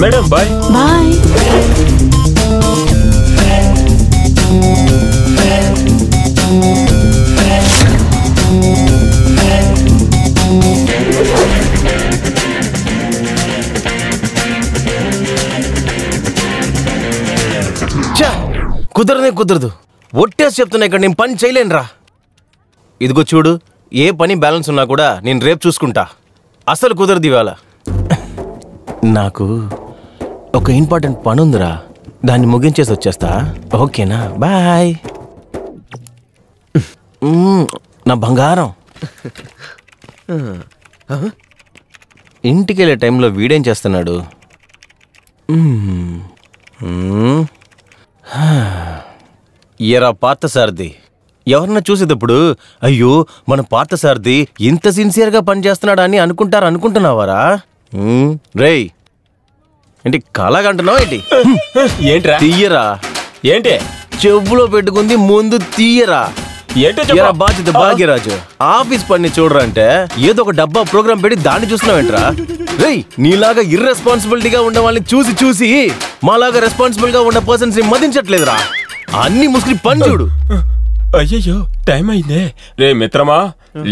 Madam bye bye. కుదరదు. ఒట్టేసి చెప్తున్నా, ఇక్కడ నేను పని చేయలేనురా. ఇదిగో చూడు, ఏ పని బ్యాలెన్స్ ఉన్నా కూడా నేను రేపు చూసుకుంటా. అసలు కుదరదు ఇవాళ. నాకు ఒక ఇంపార్టెంట్ పని ఉందిరా, దాన్ని ముగించేసి వచ్చేస్తా. ఓకేనా? బాయ్. నా బంగారం. ఇంటికి వెళ్ళే టైంలో వీడేం చేస్తున్నాడు? ఎరా పార్థసారథి, ఎవరన్నా చూసేటప్పుడు అయ్యో మన పార్థసారథి ఇంత సిన్సియర్గా పనిచేస్తున్నాడా అని అనుకుంటున్నావారా? రేయ్, ఏంటి కళగంటున్నావు ఏంటి? ఏంట్రా? తీయరా. ఏంటి చెవులో పెట్టుకుంది ముందు తీయరా. ఏంటో బాధ్యత భాగ్యరాజు, ఆఫీస్ పని చూడరా అంటే ఏదో ఒక డబ్బా ప్రోగ్రామ్ పెట్టి దాన్ని చూస్తున్నావేంట్రా? రేయ్, నీలాగా ఇర్రెస్పాన్సిబిలిటీగా ఉన్న వాళ్ళని చూసి మాలాగా రెస్పాన్సిబుల్ గా ఉన్న పర్సన్స్ ని మదించట్లేదురా. అన్ని ముస్లిం పని చూడు. అయ్యో టైం అయిందే. రే మిత్రమా,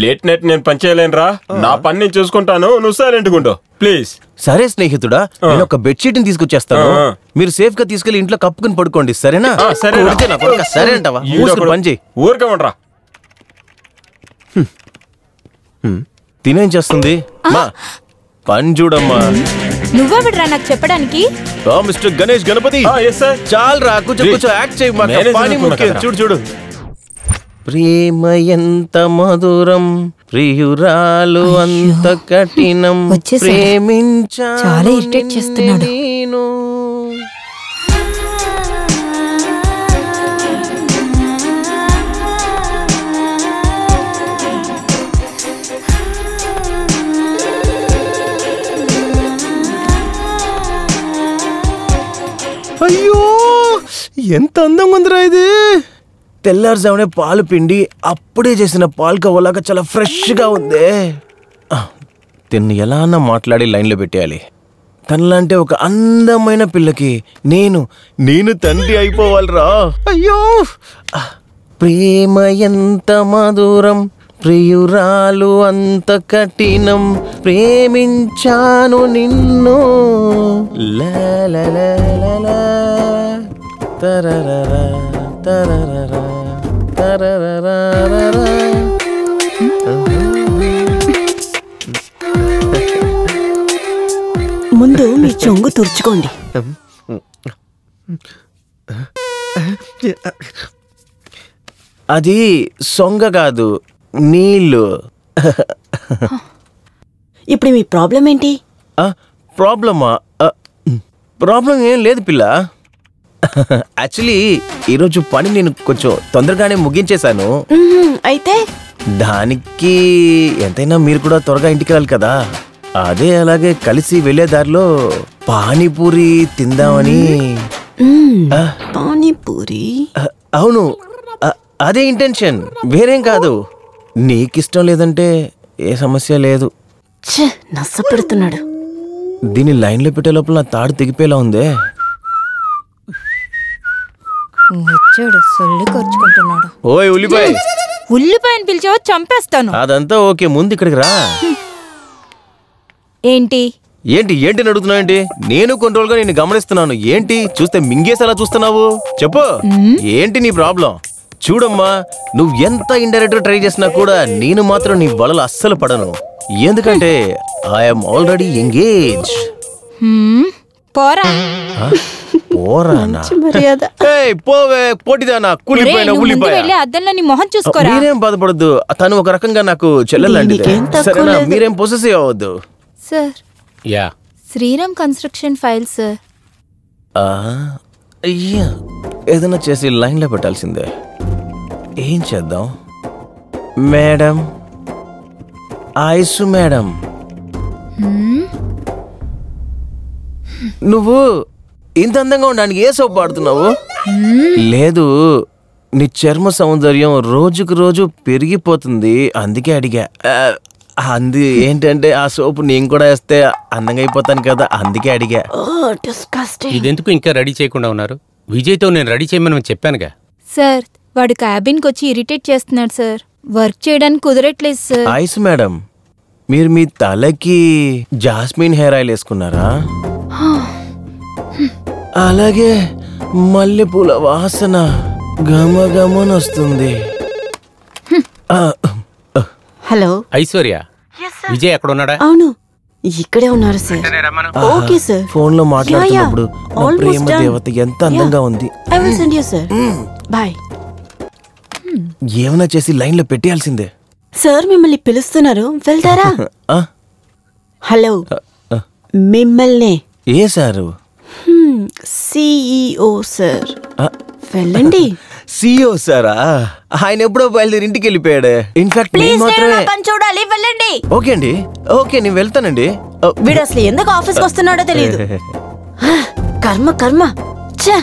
లేట్ నైట్ నేను పని చేయలేనురా. నా పని నేను చూసుకుంటాను, నువ్వు సైలెంట్ గుండు ప్లీజ్. సరే స్నేహితుడా, నేను ఒక బెడ్షీట్ ని తీసుకొచ్చేస్తాను. మీరు సేఫ్ గా తీసుకెళ్లి ఇంట్లో కప్పుకుని పడుకోండి, సరేనా? సరే సరే అంటావా? పని చేయి. ఊరికే ఉండరా. తినేం చేస్తుంది మా పని చూడమ్మా. నువ్వెవడ్రా నాకు చెప్పడానికి? మిస్టర్ గణేష్ గణపతి, చాలు రా, కూర్చో యాక్ట్ చేయి. పని ముఖ్యం. చూడు ప్రేమ ఎంత మధురం, ప్రియురాలు అంత కఠినం, చాలా ఇరిటేట్ చేస్తున్నాడు. అయ్యో ఎంత అందంగా ఉందిరా ఇది. తెల్లారుజామునే పాలు పిండి అప్పుడే చేసిన పాలకోవలాగా చాలా ఫ్రెష్గా ఉంది. తిన్ని ఎలా అన్నా మాట్లాడి లైన్లో పెట్టేయాలి. తనలాంటి ఒక అందమైన పిల్లకి నేను తండ్రి అయిపోవాలిరా. అయ్యో ప్రేమ ఎంత మధురం, ప్రియురాలు అంత కఠినం, ప్రేమించాను నిన్ను. ముందు మీ చెంగు తుడుచుకోండి. అది సొంగ కాదు, నీళ్ళు. ఇప్పుడు మీ ప్రాబ్లం ఏంటి? ప్రాబ్లమా? ప్రాబ్లం ఏం లేదు పిల్ల. యాక్చువల్లీ ఈరోజు పని నేను కొంచెం తొందరగానే ముగించేశాను. అయితే దానికి ఎంతైనా మీరు కూడా త్వరగా ఇంటికి వెళ్ళాలి కదా. అదే అలాగే కలిసి వెళ్లే దారిలో పానీపూరి తిందామని. పానీపూరి? అవును, అదే ఇంటెన్షన్, వేరేం కాదు. నీకిష్టం లేదంటే ఏ సమస్య లేదు. నచ్చ పెడుతున్నాడు. దీన్ని లైన్లో పెట్టే లోపల నా తాడు తెగిపోయేలా ఉందే. వచ్చాడు, సొల్లు ఖర్చుకుంటున్నాడు. ఓయ్ ఉల్లిపాయని పిలిచావో చంపేస్తాను. అదంతా ఓకే, ముందు ఇక్కడికి రా. ఏంటి అడుగుతున్నావు ఏంటి? నేను కొన్ని రోజులుగా నేను గమనిస్తున్నాను. ఏంటి చూస్తే మింగేసేలా చూస్తున్నావు? చెప్పు, ఏంటి నీ ప్రాబ్లం? చూడమ్మా, నువ్వు ఎంత ఇండైరెక్ట్ ట్రై చేసినా కూడా నేను మాత్రం నీ వలలు అస్సలు పడను. ఎందుకంటే ఐఎమ్ ఆల్రెడీ ఎంగేజ్. పోరా. పోవే పోటీదానా, కూలిపోయిన ఉల్లిపాయ. మొహం చూసుకోరా. మీరేం బాధపడద్దు, తను ఒక రకంగా నాకు చెల్లెలండి. సరేనా, మీరేం పొసెసివ్ అవ్వద్దు. Sir, Sriram construction file sir. అయ్యా, ఏదైనా చేసి లైన్లో పెట్టాల్సిందే. ఏం చేద్దాం మేడం? ఐసు మేడం, నువ్వు ఇంత అందంగా ఉండడానికి ఏ సోప్ వాడుతున్నావు? లేదు, నీ చర్మ సౌందర్యం రోజుకు రోజు పెరిగిపోతుంది, అందుకే అడిగా. అంది ఏంటంటే ఆ సోపు నేను కూడా వేస్తే అందంగా అయిపోతాను కదా, అందుకే అడిగా. ఇదెందుకు ఇంకా రెడీ చేయకుండా ఉన్నారు? విజయ్తో నేను రెడీ చేయమని చెప్పానుగా. సార్ వాడు క్యాబిన్కి వచ్చి ఇరిటేట్ చేస్తున్నాడు సార్. వర్క్ చేయడానికి కుదరట్లేదు సార్. ఐస్ మేడం, మీరు మీ తలకి జాస్మిన్ హెయిర్ ఆయిల్ వేసుకున్నారా? అలాగే మల్లెపూల వాసన గమగమనొస్తుంది. హలో ఐశ్వర్య, విజయ్ ఎక్కడ ఉన్నాడా? అవును, ఇక్కడే ఉన్నారు సార్. Okay sir. ఫోన్ లో మాట్లాడుతున్నప్పుడు నా ప్రేమ దేవత ఎంత అందంగా ఉంది. I will send you sir. By. ఏమైనా చేసి లైన్ లో పెట్టేయాల్సిందే. సార్ మిమ్మల్ని పిలుస్తున్నారు, వెళ్తారా? హలో, మిమ్మల్ని. ఏ సారు? CEO sir. వెళ్ళండి. సిఇఓ సారా? ఆయన ఎప్పుడో బయలుదేరి ఇంటికి వెళ్ళిపోయాడు. ఇన్ఫాక్ట్ నేను మాత్రమే చూడాలి. వెళ్ళండి. ఓకే అండి, ఓకే నేను వెళ్తానండి. వీడు అసలు ఎందుకు ఆఫీస్కి వస్తున్నాడో తెలియదు. కర్మ కర్మ. ఛ.